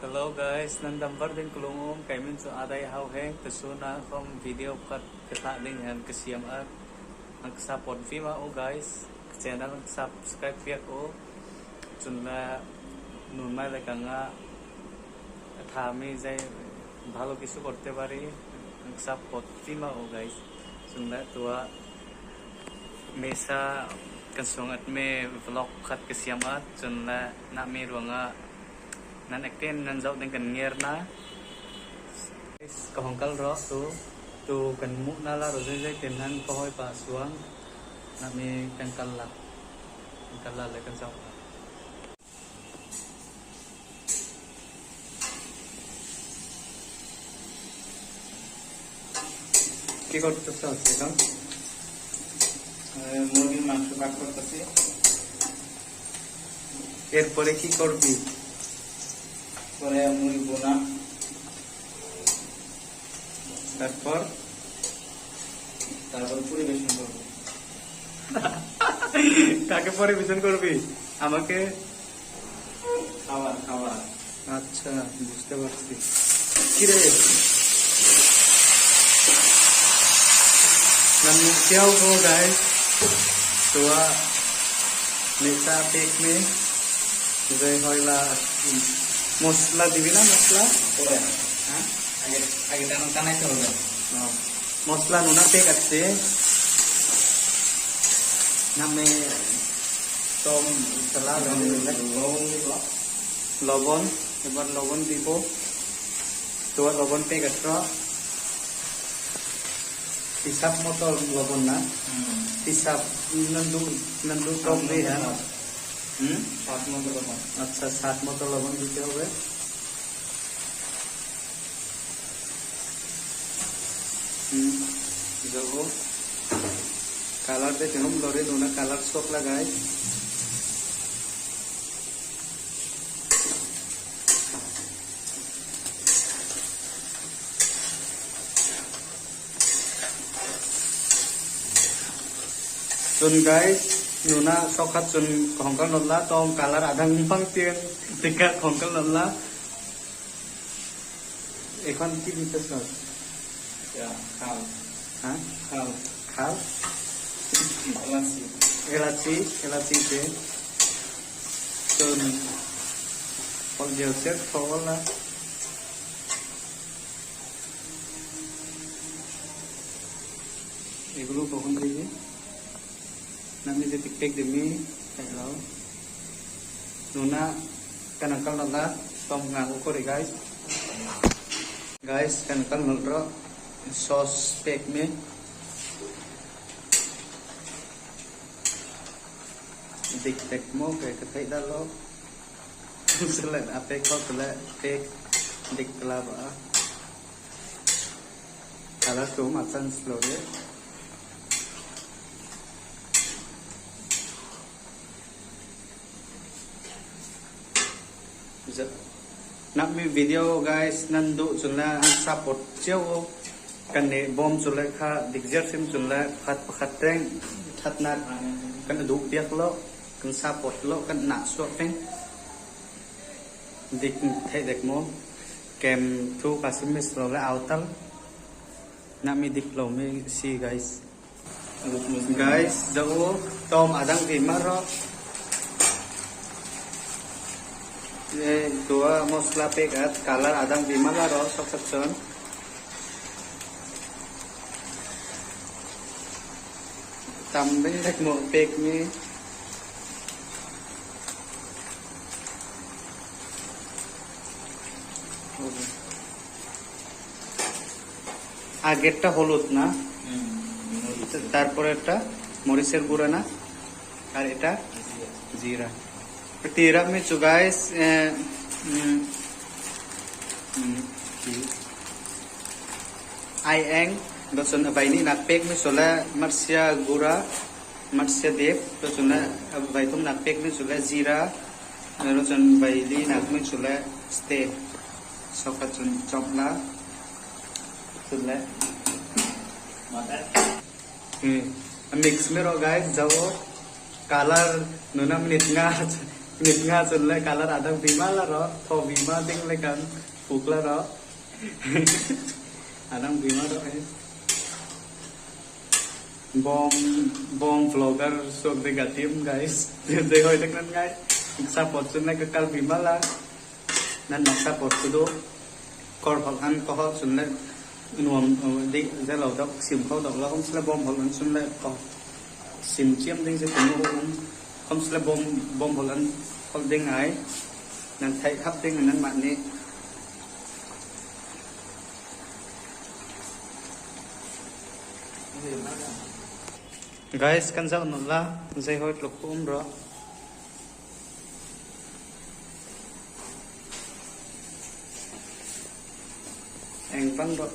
Hello guys, nandambar din kulungom kay min so aday hawheng tesuna kom video kat kita ding han kesiam at support fima o guys channel subscribe pia ko chunla nunmai la kanga thami jai bhalo kisu korte pari support fima o guys chunla tua mesa kasongat me vlog khat kesiam at chunla na me ruanga nan ekten nan zau dengan ngir na kahongkal ro tu kan mu na la ro jai ten nan kohoi pa suang na mi kangkal la le kan zau কি করতেছ এখন মুরগির মাংস ভাগ করতেছি। এরপরে কি করবি পরে মুরগি বোনা, তারপর তারপর পরিবেশন করবো। কাকে পরিবেশন করবি আমাকে খাবার খাবার আচ্ছা বুঝতে পারছি কিরে Nangyaw ko guys tua mesa pek में जय होइला मसला दिबी ना मसला পরে হ্যাঁ আগে আগে টানাইতে হবে। मसला नुना पेक আছে নামে tom salah লবণ এবার লবণ দিব tua লবণ পেক আছে hisap motor lobon na hisap nandu tom deh ya 7 মতো লবণ। আচ্ছা 7 মতো লবণ দিতে হবে দেখো কালার দেখে हम लड़े दोनों कलर शॉप लगाए Chun guys, nuna sokat chun khongkal nonla tom kalar adang phang tien tika khongkal nonla এখন কি দিতেছ খাল হ্যাঁ খাল খাল এলাচি এলাচিতে chun con điều xét khó là এগুলো কখন দিবি nanti detik demi kalau nuna kanangkal nala tom ngaku ko guys kanangkal nalro sauce pek me dik mo kayak ketai dalo selain apa kau telah pek dik kelapa kalau tuh makan slow ya nak mi video guys nandu chunla support cheu kan ne bom chunla kha dikjer sim chunla phat teng thatna kan du piak lo kan support lo kan na so teng dik thai dek mo kem thu kasimis lo la autal nak mi dik lo mi si guys do tom adang imaro dua mosla pekat kalar adang bimala ro sok sekson tambeng dek mo pek mi আগেরটা হলুদ না তারপরে একটা মরিচের গুঁড়া না আর এটা জিরা Tirap में जो guys ayeng dosun abai ni napek में sola marsya gura marsya dev dosun abai tum napek में sola zira dosun abai li nak में sola stay sokat sun chokla sola mix में ro guys जाओ kalar nuna menit nga nghịch nga dần lại cả là đã đang vì má là đó thò vì má tinh lại cần phục là đó đang vì má đó ấy bom bom vlogger sok negatif guys jadi hoy dengan guys support sun lại kekal vì má là nan nak support kudu kor phakan ko sun lại nuông đi ra lầu đó sim khâu đó là không sẽ bom phakan sun lại ko sim chiếm đinh sẽ cũng không sẽ bom bom phakan không đinh ấy nan thấy khắp đinh nan bạn đi guys kan jauh nula zai hoi luk ro anh băng rồi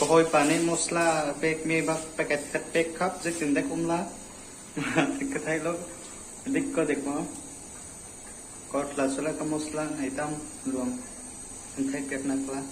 có hoi pani mosla pek me bak paket kat pek khap zai tin dek la cái thay lo dik ko dek mo kot la sula ka mosla nai tam luang anh thay pek nak la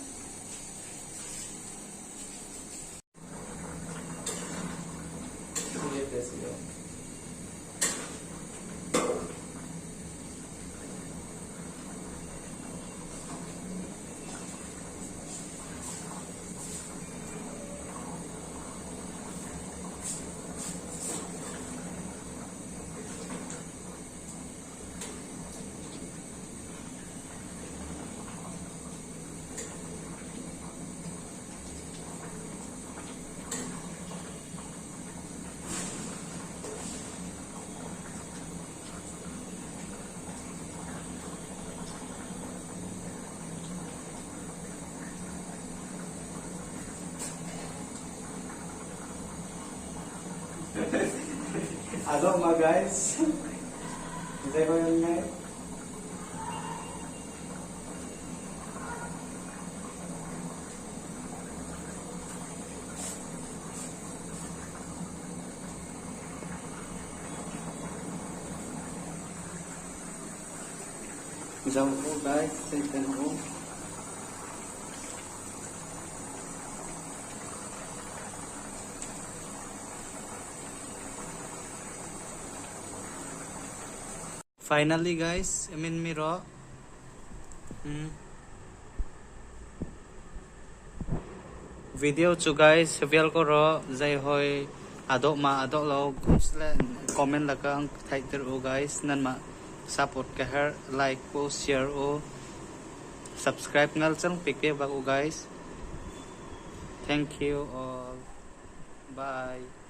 Adok ma guys, saya bayangnya. Jauh guys, saya tengok. Finally guys, I mean miro. Video chu guys, vial ko ro jai hoi adok lo comment la ka thai ter o guys nan ma support ka her like o share o subscribe ngal chang pik ba o guys. Thank you all. Bye.